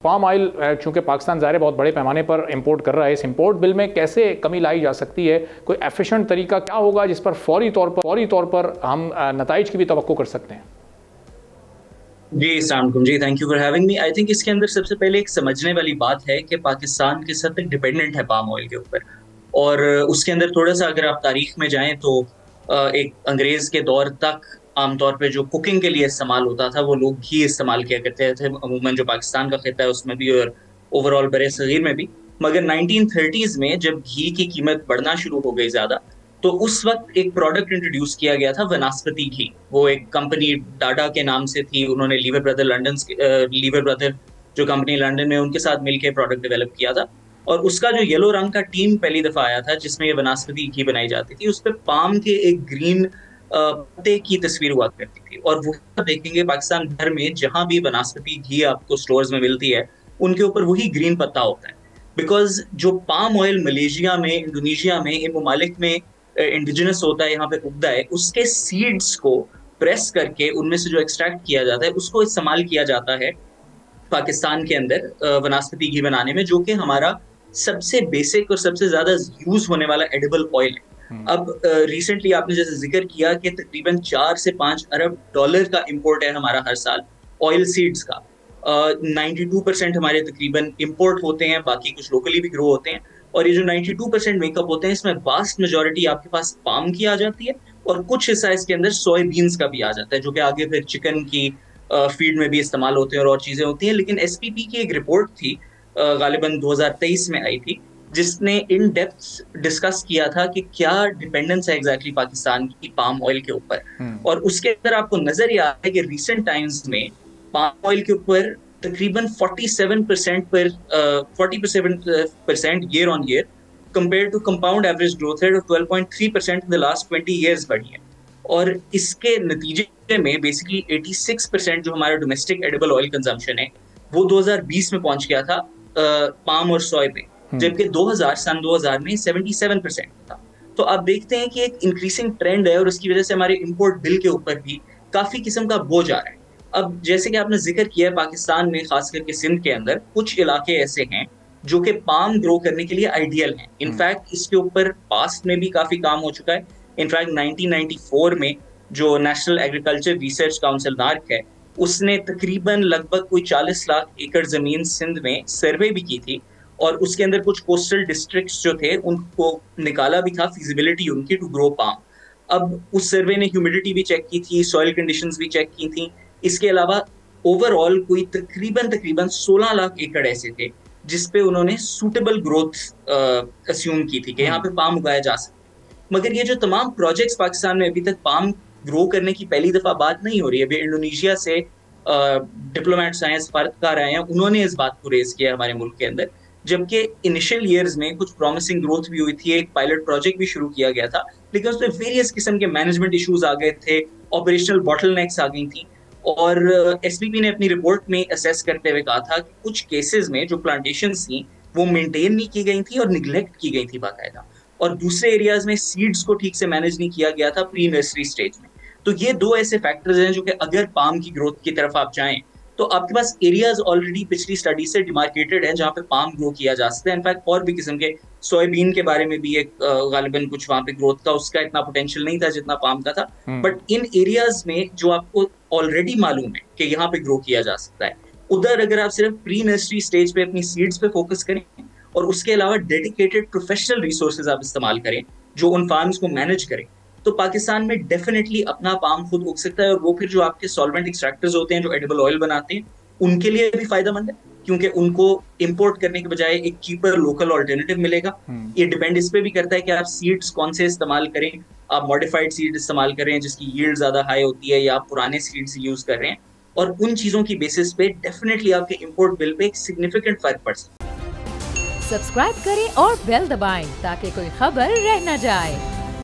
Palm oil चूँकि पाकिस्तान ज़ाहिर बहुत बड़े पैमाने पर इंपोर्ट कर रहा है, इस इंपोर्ट बिल में कैसे कमी लाई जा सकती है? कोई एफिशिएंट तरीका क्या होगा जिस पर फौरी तौर पर हम नताइज की भी तवक्को कर सकते हैं? जी सलाम जी, thank you for having me. I think इसके अंदर सबसे पहले एक समझने वाली बात है कि पाकिस्तान किस हद तक डिपेंडेंट है पाम ऑयल के ऊपर। और उसके अंदर थोड़ा सा अगर आप तारीख में जाएं तो एक अंग्रेज के दौर तक आमतौर पे जो कुकिंग के लिए इस्तेमाल होता था वो लोग घी इस्तेमाल किया करते थे, अमूमन जो पाकिस्तान का खिता है उसमें भी और ओवरऑल बरे सगीर में भी। मगर 1930s में जब घी की कीमत बढ़ना शुरू हो गई ज्यादा, तो उस वक्त एक प्रोडक्ट इंट्रोड्यूस किया गया था, वनस्पति घी। वो एक कंपनी टाटा के नाम से थी, उन्होंने लीवर ब्रदर जो कंपनी लंदन में उनके साथ मिलकर प्रोडक्ट डेवलप किया था। और उसका जो येलो रंग का टीन पहली दफा आया था जिसमें ये वनस्पति घी बनाई जाती थी, उस पर पाम के एक ग्रीन पत्ते की तस्वीर हुआ करती थी। और वो देखेंगे पाकिस्तान भर में जहां भी वनस्पति घी आपको स्टोर्स में मिलती है, उनके ऊपर वही ग्रीन पत्ता होता है। बिकॉज जो पाम ऑयल मलेशिया में, इंडोनेशिया में, इन ममालिक में इंडिजिनस होता है, यहाँ पे उगता है, उसके सीड्स को प्रेस करके उनमें से जो एक्सट्रैक्ट किया जाता है उसको इस्तेमाल किया जाता है पाकिस्तान के अंदर वनस्पति घी बनाने में, जो कि हमारा सबसे बेसिक और सबसे ज्यादा यूज होने वाला एडिबल ऑयल है। अब रिसेंटली आपने जैसे जिक्र किया कि तकरीबन 4 से 5 अरब डॉलर का इंपोर्ट है हमारा हर साल ऑयल सीड्स का। 92% हमारे तकरीबन इंपोर्ट होते हैं, बाकी कुछ लोकली भी ग्रो होते हैं। और ये जो 92% मेकअप होते हैं, इसमें वास्ट मेजोरिटी आपके पास पाम की आ जाती है और कुछ हिस्सा इसके अंदर सोयाबीन्स का भी आ जाता है, जो कि आगे फिर चिकन की फीड में भी इस्तेमाल होते हैं और चीजें होती हैं। लेकिन एसपीपी की एक रिपोर्ट थी, गालिबन 2023 में आई थी, जिसने इन डेप्थ डिस्कस किया था कि क्या डिपेंडेंस है एग्जैक्टली पाकिस्तान की पाम ऑयल के ऊपर। और उसके अंदर आपको नजर ये आता है कि रिसेंट टाइम्स में पाम ऑयल के ऊपर तकरीबन 40% year on year compare to compound average growth rate of 12.3% in the last 20 years बढ़ी है। और इसके नतीजे में बेसिकली 86% जो हमारा डोमेस्टिक एडिबल ऑयल कंजम्पशन है वो 2020 में पहुंच गया था पाम और सोय पे, जबकि 2000 में 77% था। तो आप देखते हैं कि एक इंक्रीजिंग ट्रेंड है और उसकी वजह से हमारे इंपोर्ट बिल के ऊपर भी काफी किस्म का बोझ आ रहा है। अब जैसे कि आपने जिक्र किया है, पाकिस्तान में खास करके सिंध के अंदर कुछ इलाके ऐसे हैं जो कि पाम ग्रो करने के लिए आइडियल हैं। इनफैक्ट इसके ऊपर पास्ट में भी काफी काम हो चुका है। इनफैक्ट 1994 में जो नेशनल एग्रीकल्चर रिसर्च काउंसिल नार्क है, उसने तकरीबन लगभग कोई 40 लाख एकड़ जमीन सिंध में सर्वे भी की थी और उसके अंदर कुछ कोस्टल डिस्ट्रिक्ट्स जो थे उनको निकाला भी था फिजिबिलिटी उनकी टू ग्रो पाम। अब उस सर्वे ने ह्यूमिडिटी भी चेक की थी, सॉइल कंडीशंस भी चेक की थी। इसके अलावा ओवरऑल कोई तकरीबन 16 लाख एकड़ ऐसे थे जिसपे उन्होंने सूटेबल ग्रोथ अस्यूम की थी कि यहाँ पे पाम उगाया जा सकता है। मगर ये जो तमाम प्रोजेक्ट्स पाकिस्तान में अभी तक पाम ग्रो करने की पहली दफा बात नहीं हो रही है। अभी इंडोनेशिया से डिप्लोमेट्स आए हैं, सफारतकार आए हैं, उन्होंने इस बात को रेज किया हमारे मुल्क के अंदर। जबकि इनिशियल ईयर्स में कुछ प्रॉमिसिंग ग्रोथ भी हुई थी, एक पायलट प्रोजेक्ट भी शुरू किया गया था, लेकिन उसमें वेरियस किस्म के मैनेजमेंट इश्यूज आ गए थे, ऑपरेशनल बॉटलनेक्स आ गई थी। और एसपीपी ने अपनी रिपोर्ट में असेस करते हुए कहा था कि कुछ केसेस में जो प्लांटेशंस थी वो मेंटेन नहीं की गई थी और निग्लेक्ट की गई थी बाकायदा। और दूसरे एरियाज में सीड्स को ठीक से मैनेज नहीं किया गया था प्री नर्सरी स्टेज में। तो ये दो ऐसे फैक्टर्स हैं जो कि अगर पाम की ग्रोथ की तरफ आप जाएं तो आपके पास एरियाज ऑलरेडी पिछली स्टडी से डिमार्केटेड हैं जहां पे पाम ग्रो किया जा सकता है। इनफैक्ट और भी किस्म के सोयाबीन के बारे में भी एक गालिबन कुछ वहां पे ग्रोथ का उसका इतना पोटेंशियल नहीं था जितना पाम का था। बट इन एरियाज में जो आपको ऑलरेडी मालूम है कि यहाँ पे ग्रो किया जा सकता है, उधर अगर आप सिर्फ प्री नर्सरी स्टेज पे अपनी सीड्स पे फोकस करें और उसके अलावा डेडिकेटेड प्रोफेशनल रिसोर्सेज आप इस्तेमाल करें जो उन फार्म्स को मैनेज करें, तो पाकिस्तान में डेफिनेटली अपना पाम खुद उग सकता है। और वो फिर जो आपके सॉल्वेंट एक्सट्रैक्टर्स होते हैं जो एडिबल ऑयल बनाते हैं, उनके लिए भी फायदेमंद है क्योंकि उनको इंपोर्ट करने के बजाय एक चीपर लोकल ऑल्टरनेटिव मिलेगा। ये डिपेंड इस पे भी करता है कि आप सीड्स कौन से इस्तेमाल करें, आप मॉडिफाइड सीड इस्तेमाल करें जिसकी यील्ड ज्यादा हाई होती है, या आप पुराने सीड्स यूज कर रहे हैं। और उन चीजों की बेसिस पे डेफिनेटली आपके इंपोर्ट बिल पे एक सिग्निफिकेंट फर्क पड़ सकता है। सब्सक्राइब करें और बेल दबाएं ताकि कोई खबर रह न जाए।